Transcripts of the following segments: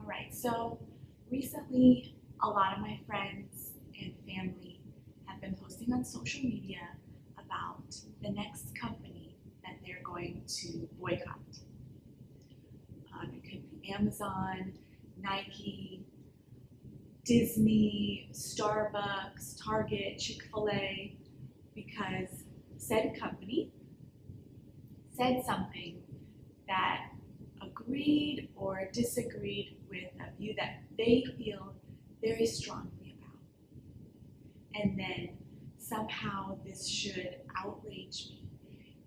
All right, so recently a lot of my friends and family have been posting on social media about the next company that they're going to boycott. It could be Amazon, Nike, Disney, Starbucks, Target, Chick-fil-A, because said company said something that agreed or disagreed with a view that they feel very strongly about. And then somehow this should outrage me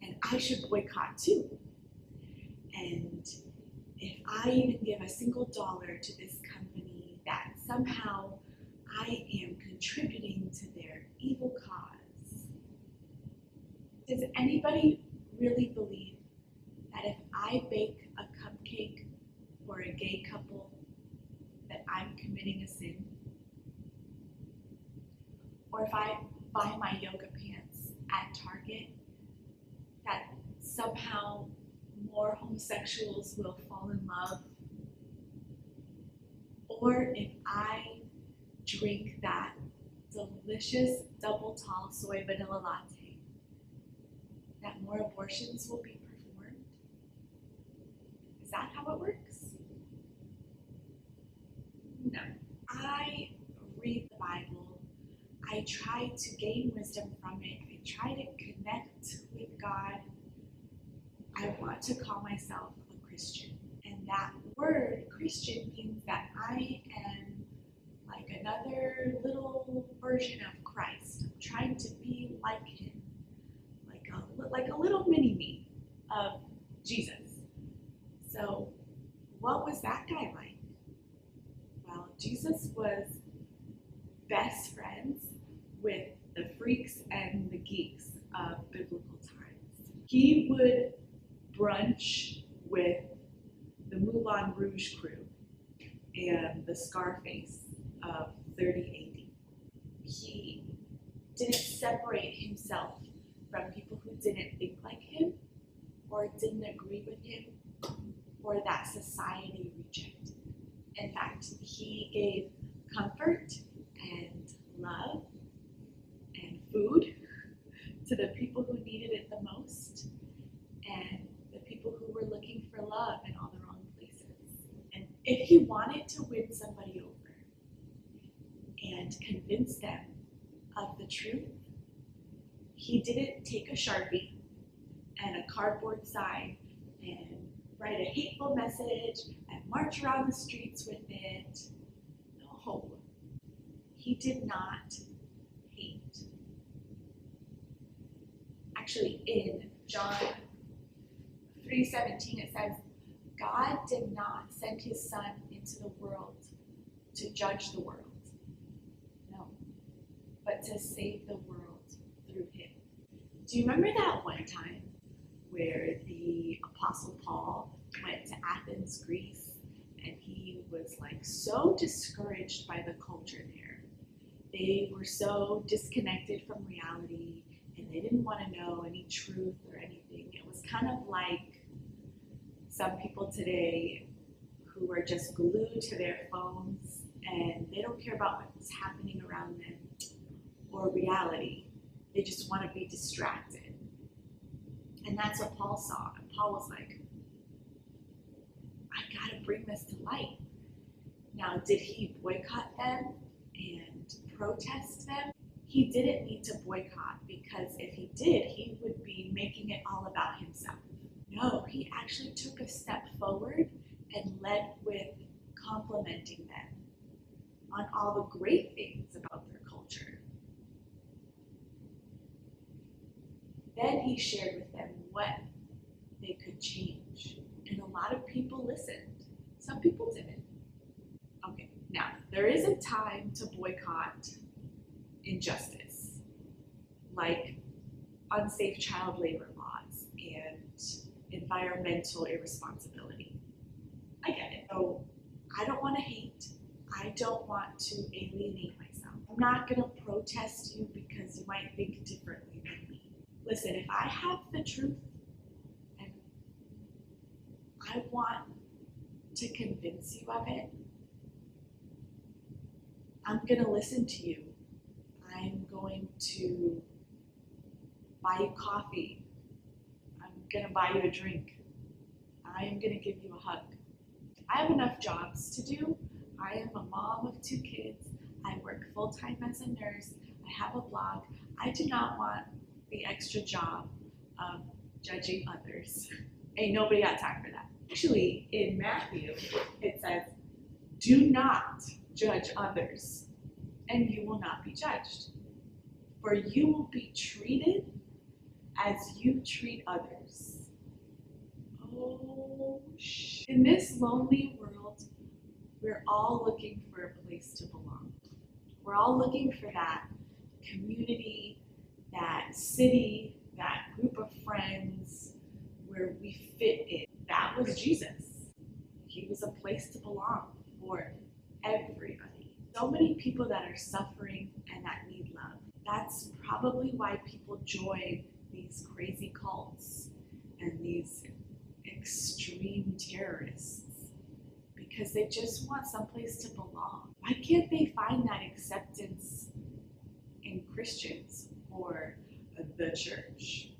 and I should boycott too. And if I even give a single dollar to this company, that somehow I am contributing to their evil cause. Does anybody really believe that if I bake a cupcake for a gay couple, that I'm committing a sin? Or if I buy my yoga pants at Target, that somehow more homosexuals will fall in love? Or if I drink that delicious double tall soy vanilla latte, that more abortions will be performed? Is that how it works? No. I read the Bible. I try to gain wisdom from it. I try to connect with God. I want to call myself a Christian. And that word, Christian, means that I am like another little version of Christ. I'm trying to be like him, like a little mini-me of Jesus. So what was that guy like? Well, Jesus was best friends with the freaks and the geeks of biblical times. He would brunch with the Moulin Rouge crew and the Scarface of 30 AD. He didn't separate himself from people who didn't think like him or didn't agree with him or that society rejected. In fact, he gave comfort and love and food to the people who needed it the most and the people who were looking for love in all the wrong places. And if he wanted to win somebody over and convince them of the truth, he didn't take a Sharpie and a cardboard sign and write a hateful message and march around the streets with it. No, he did not hate. Actually, in John 3:17, it says, God did not send his son into the world to judge the world. No, but to save the world through him. Do you remember that one time where the Apostle Paul went to Athens, Greece, and he was like so discouraged by the culture there? They were so disconnected from reality and they didn't want to know any truth or anything. It was kind of like some people today who are just glued to their phones and they don't care about what's happening around them or reality. They just want to be distracted. And that's what Paul saw. And Paul was like, I gotta bring this to light. Now, did he boycott them and protest them? He didn't need to boycott, because if he did, he would be making it all about himself. No, he actually took a step forward and led with complimenting them on all the great things about their culture. Then he shared with them what they could change. And a lot of people listened. Some people didn't. Okay, now, there is a time to boycott injustice, like unsafe child labor laws and environmental irresponsibility. I get it. So I don't want to hate. I don't want to alienate myself. I'm not going to protest you because you might think differently than me. Listen, if I have the truth and I want to convince you of it, I'm going to listen to you. I'm going to buy you coffee. I'm going to buy you a drink. I am going to give you a hug. I have enough jobs to do. I am a mom of 2 kids. I work full-time as a nurse. I have a blog. I do not want the extra job of judging others. Ain't nobody got time for that. Actually, in Matthew, it says, do not judge others, and you will not be judged. For you will be treated as you treat others. Oh, in this lonely world, we're all looking for a place to belong. We're all looking for that community, that city, that group of friends where we fit in. That was Jesus. He was a place to belong for everybody. So many people that are suffering and that need love. That's probably why people join these crazy cults and these extreme terrorists, because they just want someplace to belong. Why can't they find that acceptance in Christians or the church?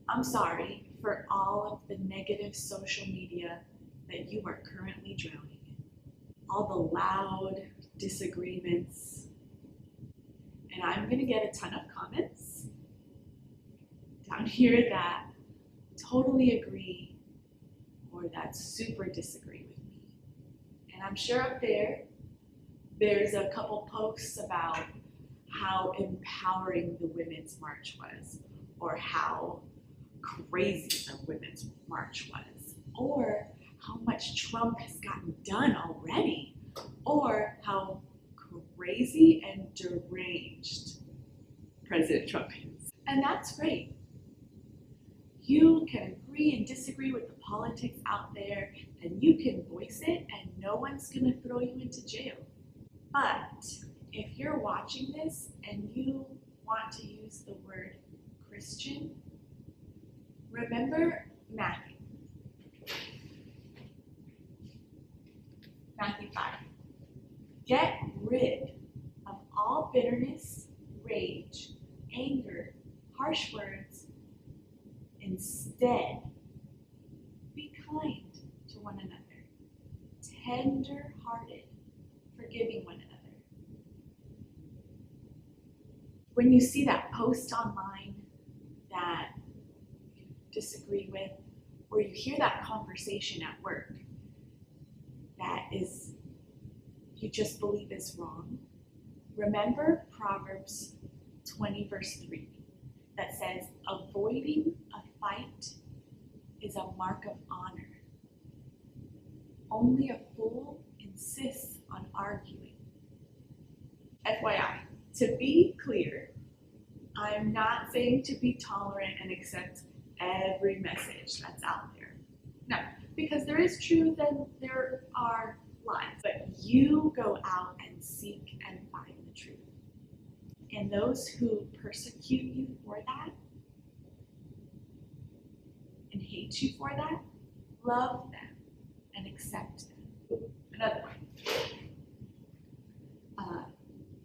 I'm sorry for all of the negative social media that you are currently drowning in. All the loud disagreements. And I'm going to get a ton of comments down here that totally agree or that super disagree with me. And I'm sure up there's a couple posts about how empowering the Women's March was, or how crazy the Women's March was, or how much Trump has gotten done already, or how crazy and deranged President Trump is. And that's great. You can agree and disagree with the politics out there, and you can voice it, and no one's going to throw you into jail. But if you're watching this and you want to use the word Christian, remember Matthew 5. Get rid of all bitterness, rage, anger, harsh words. Instead, be kind to one another, tender-hearted, forgiving one another. When you see that post online that you disagree with, or you hear that conversation at work that is you just believe is wrong, remember Proverbs 20 verse 3 that says, avoiding a fight is a mark of honor. Only a fool insists on arguing. FYI, to be clear, I'm not saying to be tolerant and accept every message that's out there. No, because there is truth and there are lies, but you go out and seek and find the truth. And those who persecute you for that and hate you for that, love them and accept them. Another one.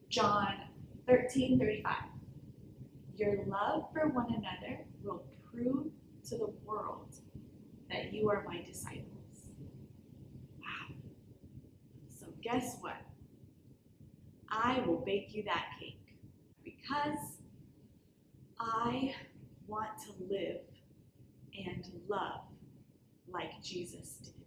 John 13:35. Your love for one another will prove to the world that you are my disciples. Wow. So guess what? I will bake you that cake because I want to live and love like Jesus did.